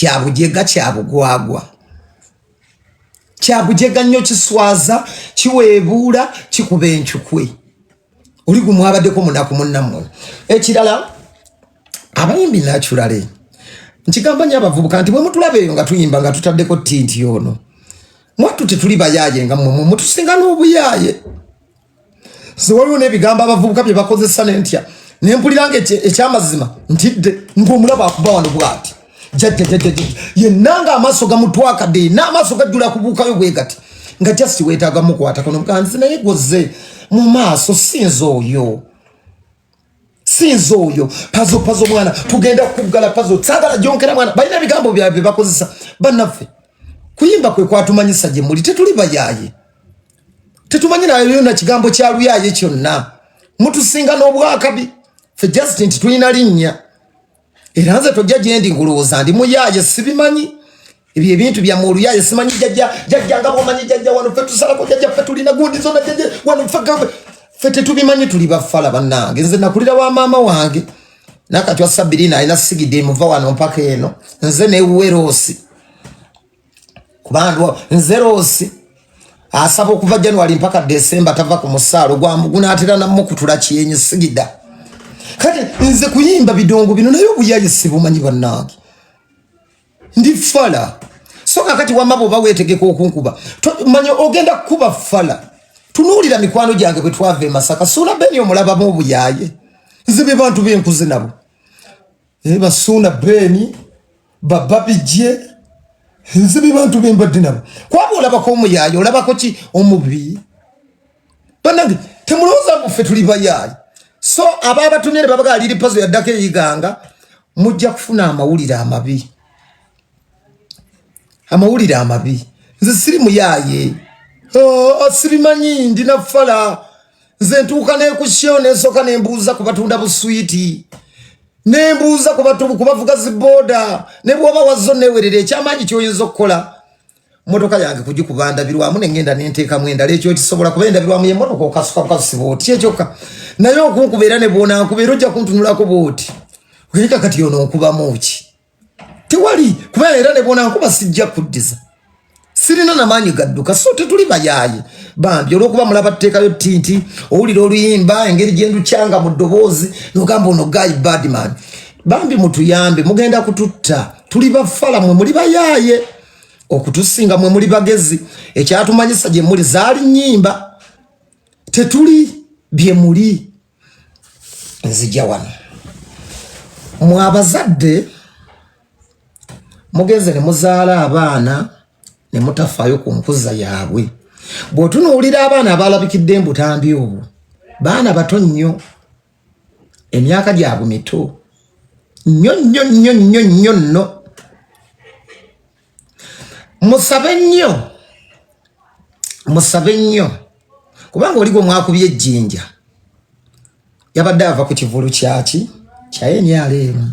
kyabujega kyabugwagwa kyabujega nnyo kiswaza kiweebuula kikuba enkyukwe oli gumwabaddeko munaku munnammwe ekirala abayimbi naturale nkigamba nnyo abavubuka nti bwe mutulaba eyo nga tuyimba nga tutaddeko tinti ono mwattu tetuli bayaaye nga mmwe mutusinga n'obuyaaye so waliwo n'ebigambo abavubuka bye bakozesa n'entya nempuliranga ekyamazima ntidde ng'omulaba akuba wano bw'ati yennanga amaaso gamutwakadde n'amaaso gajjula kubuukayo bwe gati nga just weetaaga mukwata kono mukanzi naye gozze mu maaso sinza oyo pazo mwana tugenda kuggala pazo sagala jonkera mwana balina ebigambo byabwe bakozesa bannaffe kuyimba kwe kwatumanyisa gye muli tetuli bayaaye tetumanyi nayo na kigambo kya luyaye kyonna mutusinga n'obwakabi fe just nti tulina linnya era nze tojja gye ndi ngulowooza ndi muyaaye sibimanyi ebyo ebintu bya mu luyaye simanyi jjajja nga bwomanyi jjajja wano fe tusalako jjajja fe tulina gundi zona jjajja wano fe tetubimanyi tuli bafala bannange nze nakulira wa maama wange nakati wa Sabirina alina sigide muva wano mpaka eno nze newuwe Roosi kubandwa nze Roosi asaba okuva January mpaka December tava ku musaalo gunaatera nammu kutula kyenyi sigida kati nze kuyimba bidongo bino nayo buyaye sibumanyi bannange ndi fala so kakati wamabo bawetegeka okunkuba manyi ogenda kuba fala tunuulira mikwano gyange bwe twava Masaka suuna beni omulaba mu buyaye nze be bantu benkuze nabo basuuna beni bababijje nze be bantu bembadde nabo kwaba olabako omuyaye olabako ki omubi bannange temulowooza muffe tuli bayaye so ababatumire babaga Lil Pazo yaddako eyiganga mujja kufuna amawulire amabi nze siri muyaye sibimanyi ndina fala nze ntuuka nekusheyo nensoka nembuuza ku batunda buswiti nembuuza ku bavuga ziboda ne bwoba wazzo newerera ekyamaanyi kyoyinza okukola motoka yange kugikubandabirwamu nengenda nenteekamu endala ekyo kisobola kubendabirwamu yemotoka okasuka bukasiba oti ekyoka naye okunkubeera ne bwona nkubeera ojja kuntunulako bwoti weka kati ono nkubamu ki tewali kubeera era ne bwona nkuba sijja kuddiza sirina namaanyi gadduka so tetuli bayaaye bambi olwokuba mulaba tuteekayo tinti owulira oluyimba engeri gyendukyanga mu ddoboozi nogamba ono guy badman bambi mutuyambe mugenda kututta tuli bafala mwe muli bayaaye okutusinga mwe muli bagezi ekyatumanyisa gye muli zaali nnyimba tetuli bye muli nzija wano mwe abazadde mugenze ne muzaala abaana ne mutafaayo ku nkuza yaabwe bw'otunuulira abaana abaalabikidde mbutambi obwo baana bato nnyo emyaka gyabwe mito nnyo nno musabe nnyo kubanga oli gwe mwakubye ejjinja yabadde ava ku kivulu kyaki kyayenyaleemu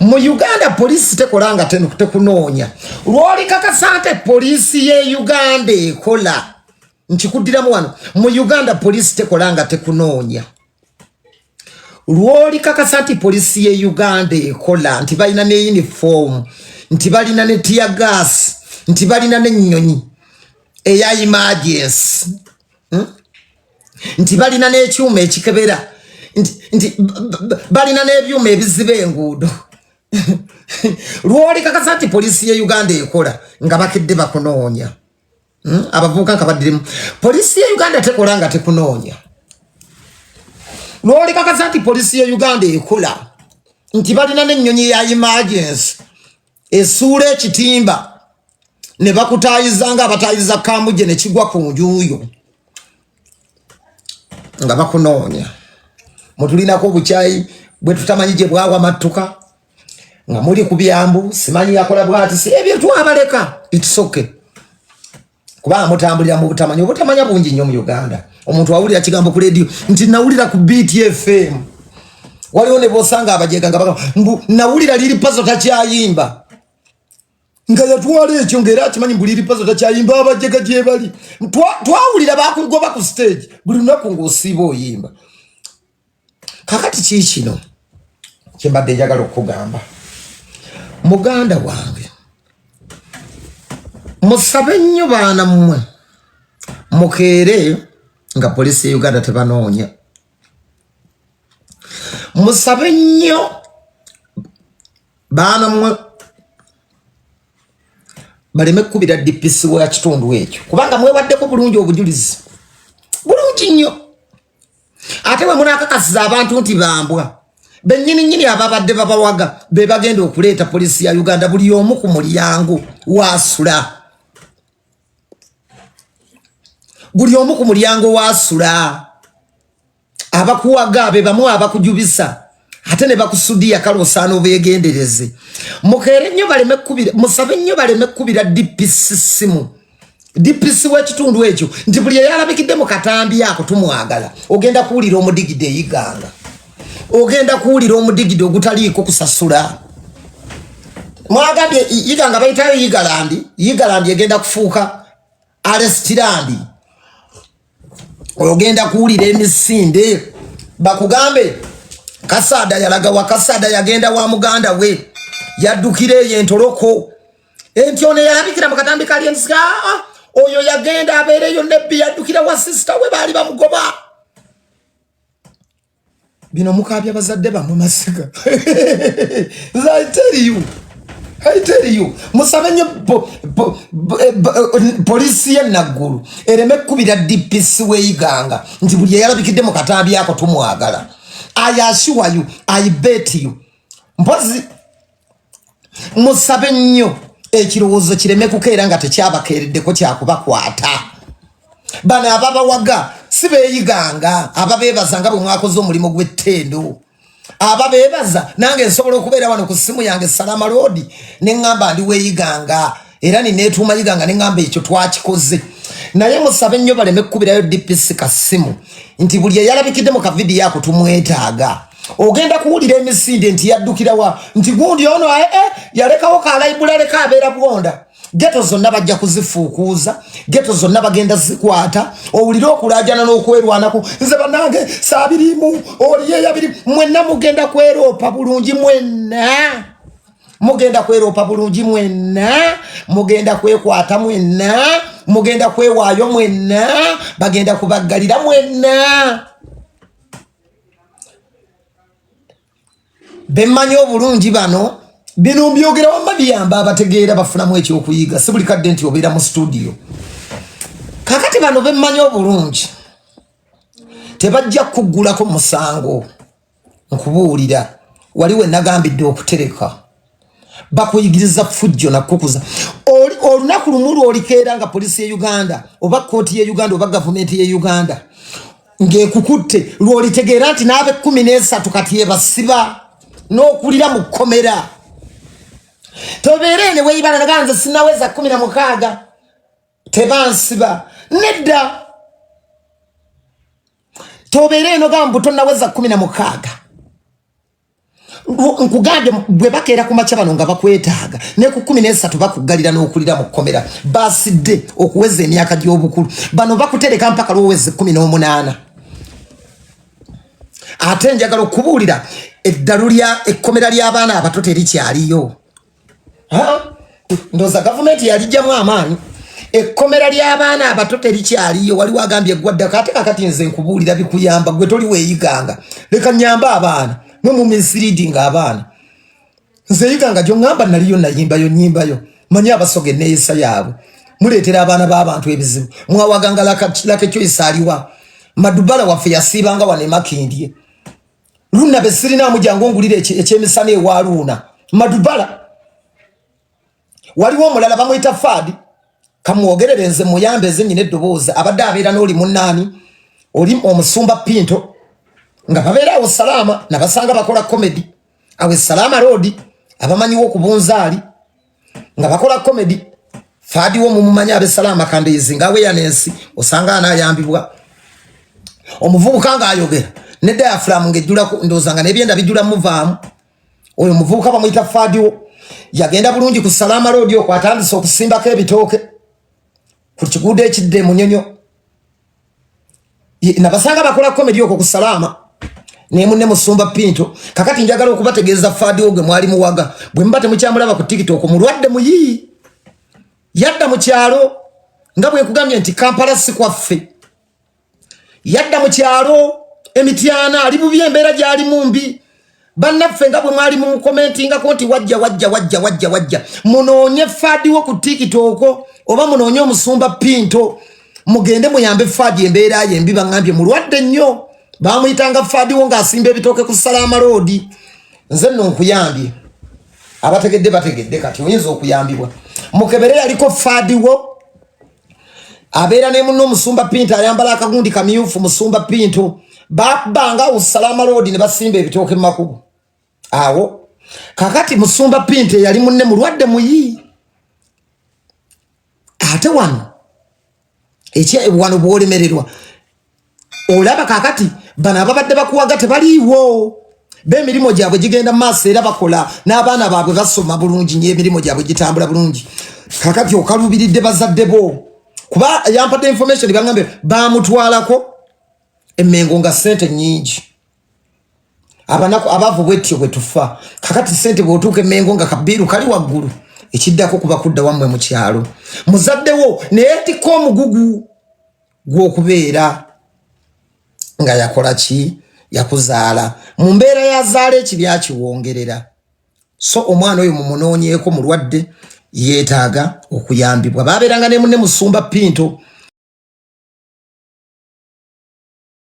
mu Uganda polisi tekolanga tekunoonya lwoli kakasante polisi ye Uganda ekola nkikuddiramu wano mu Uganda polisi tekolanga tekunoonya lwoli kakasante polisi ye Uganda ekola nti balina ne uniform nti balina ne tear gas nti balina ne nnyonyi eya emergency nti balina n'ekyuma ekikebera nti balina n'ebyuma ebiziba enguudo lwoli kakasati polisi ye Uganda ekola nga bakedde bakunoonya abavubuka nga baddiremu polisi ye Uganda tekolanga tekunoonya lwoli kakasati polisi ye Uganda ekola nti balina n'ennyonyi ya emergency esuula ekitimba ne bakutaayiza nga abataayiza kamuje ne kigwa ku njuuyo nga bakunoonya mutulinako obukyayi bwe tutamanyi gye bwawa mattuka nga muli ku byambu simanyi yakola bwati si ebyo twabaleka it's okay kubanga mutambulira mu butamanya obutamanya bungi nnyo mu Uganda omuntu awulira kigambo ku radio nti nawulira ku BTFM waliwo ne bosanga abajega nga mbu nawulira Lil Pazo takyayimba nga yatwala ekyo ngera kimanyi mbu Lil Pazo takyayimba abajega gye bali twawulira bakugoba ku stage buli lunaku ng'osiiba oyimba kakati kikino kyembadde njagala okugamba muganda wange musabe nnyo baana mmwe mukeere nga polisi ya Uganda tebanoonya musabe nnyo baana mmwe baleme kubira DPC wa kitundu ekyo kubanga mwewaddeko bulungi obujulizi bulungi nnyo ate we munakakasiza abantu nti bambwa bennyini ababadde babawaga be bagenda okuleeta polisi ya Uganda buli omu ku mulyango wasula buli omu ku mulyango wasula abakuwaga be bamu abakujubisa ate ne bakusudia kale osaana obeegendereze mukeere nnyo baleme kubira musabe nnyo baleme kubira DPC simu DPC w'ekitundu ekyo nti buli eyalabikidde mu katambi ako tumwagala ogenda kuwulira omudigide eyiganga ogenda kuwulira omudigide ogutaliiko kusasula mwagambye yiganga bayitayo yigalandi egenda kufuuka arestirandi ogenda kuwulira emisinde bakugambe Kasada yalaga wa Kasada yagenda wa muganda we yaddukira eyo entoloko entyone yalabikira mu katambi kali ensika oyo yagenda abeereyo nebbi yaddukira wa sister we baali bamugoba bino mukabya bazadde bamwe masiga I tell you musabe nnyo polisi ya Naggulu ereme kubira DPC w'eyiganga nti buli yalabikidde mu katambi ako tumwagala I assure you, I bet you. Mpozi musabe nnyo ekirowoozo kireme kukeera nga tekyabakeereddeko kyakubakwata bano ababawaga si beeyiganga ababeebaza nga bwe mwakoze omulimu gw'ettendo ababeebaza nange nsobola okubeera wano ku ssimu yange Salama Road ne ŋŋamba ndi weeyiganga era nineetuuma yiganga ne ŋŋamba ekyo twakikoze naye musabe nnyo baleme kkubirayo DPC kasimu nti buli eyalabikidde mu kavidiyo ako tumwetaaga ogenda kuwulira emisinde nti yaddukirawa nti gundi ono yalekawo kalayibula aleka abeera bwonda geto zonna bajja kuzifuukuuza geto zonna bagenda zikwata owulire okulaajana n'okwerwanako nze bannange saabirimu oliyeyabiri mwenna mugenda kweroopa bulungi mwenna mugenda kweroopa bulungi mwenna mugenda kwekwata mwenna mugenda kwewaayo mwenna bagenda kubaggalira mwenna bemmanyi obulungi bano bino mbyogera wamma biyamba abategeera bafunamu ekyokuyiga si buli kadde nti obeera mu studio kakati bano bemmanyi obulungi tebajja kuggulako musango nkubuulira waliwe nagambidde okutereka bakuyigiriza fujjo nakukuza olunaku lumu lwolikeera nga polisi ya Uganda oba kooti ya Uganda oba gavumenti ya Uganda ng'ekukutte lwolitegeera nti n'abe 13 kati ebasiba n'okulira mu kkomera tobeere ne weeyibala naganze sinaweza 16 tebansiba nedda tobeere eno gambu tonaweza 16 nkugande bwe bakeera ku makya bano nga bakwetaaga ne ku 13 bakuggalira n'okulira mu kkomera basidde okuweza emyaka gy'obukulu bano bakutereka mpaka lwoweze 18 ate njagala okubuulira eddalu lya ekkomera ly'abaana abato terikyaliyo ndooza gavumenti yalijjamu amaanyi ekkomera ly'abaana abato terikyaliyo waliwo agambye eggwaddako ate kakati nze nkubuulira bikuyamba gwe toli weeyiganga leka nyamba abaana mwe mu misleading abaana nze yiganga gy'oŋŋamba naliyo nayimbayo nnyimbayo manyi abasoga enneeyisa yaabwe muleetera abaana b'abantu ebizibu mwawaganga laka choice aliwa Madubala waffe yasiibanga wano emakindye Luna be sirinamu jangu ngulire ekyemisana ewa Luna Madubala waliwo omulala bamuyita Fadi kamwogerere nze muyambe nnyine eddoboozi abadde abeera n'oli munnaani oli omusumba Pinto nga babeera awo Salama nabasanga bakola comedy awe Salama Road abamanyiwo okubunzaali nga bakola comedy Fadi wo mumumanyi abe Salama Kambezi nga awareness osanga anayambibwa omuvubuka nga ayogera ne diaphragm ngejjula ndozanga nebyenda bijjula muvaamu oyo muvubuka bamuyita Fadi wo yagenda bulungi ku Salama Road okwatandisa okusimbako ebitooke ku kiguudo ekidde Munyonyo nabasanga bakola comedy okwo ku Salama ne munne Musumba Pinto kakati njagala okubategeeza Fadiwo gwe mwali muwaga bwe mbate mukyamulaba ku TikTok mulwadde muyi yadda mu kyalo nga bwe kugambye nti Kampala si kwaffe yadda mu kyalo Emityana ali bubi embeera gyali mumbi bannaffe nga bwe mwali mu commentinga ko nti wajja munoonye Fadiwo ku TikTok oba munoonye Musumba Pinto mugende muyambe Fadi embeera ye mbi bangambye mulwadde nnyo bamuyitanga Fadiwo ng'asimba ebitooke ku Salama Road nze nno nkuyambye abategedde bategedde kati oyinza okuyambibwa mukebere yaliko Fadiwo abeera ne munno Musumba Pinto ayambala akagundi kamyufu Musumba Pinto babanga ku Salama Road ne basimba ebitooke mu makubo awo kakati Musumba Pinto yali munne mulwadde muyi ate wano wano bwolemererwa olaba kakati bana ababadde bakuwaga tebaliiwo b'emirimu gyabwe gigenda maaso era bakola n'abaana baabwe basoma bulungi nnyo emirimu gyabwe gitambula bulungi kakati okalubiridde bazadde bo kuba yampadde information baŋŋambe bamutwalako emmengo nga ssente nnyingi abavu bwetyo bwe tufa kakati ssente bw'otuuka emmengo nga kabiru kali waggulu ekiddako kuba kudda wammwe mu kyalo muzaddewo naye tikko omugugu gw'okubeera nga yakola ki yakuzaala mu mbeera yazaala ekibi akiwongerera so omwana oyo mumunoonyeeko mulwadde yeetaaga okuyambibwa babeeranga ne munne Musumba Pinto